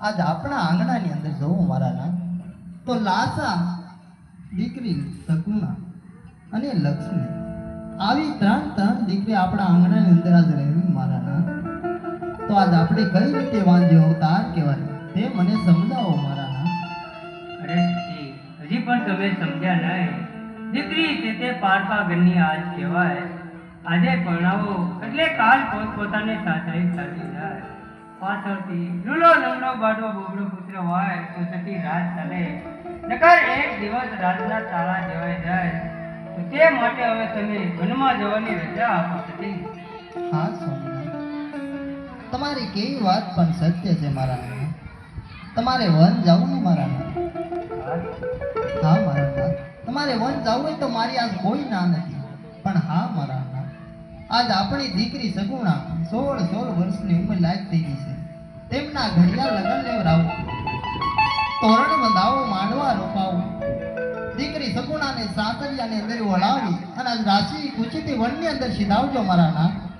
आज अपना आंगणाની અંદર જોઉં મારા નાથ તો લાસા દીકરી સગુણા અને લક્ષ્મી આવી ત્રણ દીકરી આપણા આંગણાની અંદર આજ રહેવી મારા નાથ તો આજ આપણે કઈ રીતે વાંધ્યો અવતાર કહેવાય તે મને સમજાવો મારા નાથ અરે હજી પણ તમે સમજ્યા નહીં દીકરી તે પારકા ઘરની આજ કહેવાય આજે પરણાવો એટલે કાલ પોતપોતાને સાસરે ચાલી જાય પાછળથી લૂલો લંગડો બાડો બોબડો પુત્ર હોય તો સતી રાત ચાલે નકર એક દિવસ રાતના તાળા જવાઈ જાય તો તે માટે હવે તમે વનમાં જવાની રજા આપો સતી હા સ્વામિનારાયણ તમારી કેવી વાત પણ સત્ય છે મારા નાથ તમારે વન જવું ને મારા નાથ હા મારા નાથ તમારે વન જવું હોય તો મારી આજ કોઈ ના નથી પણ હા મારા નાથ આજ આપણી દીકરી સગુણા 16 વર્ષની ઉંમર લાયક થઈ ગઈ છે તેમના ઘડિયા લગન લેવરાવું તોરણ બંધાવો માંડવા રોપાવું દીકરી સગુણાને સાસરિયાની અંદર વળાવી અને આજ રાશિ કુચીથી વનની અંદર સીધાવજો મારા નાથ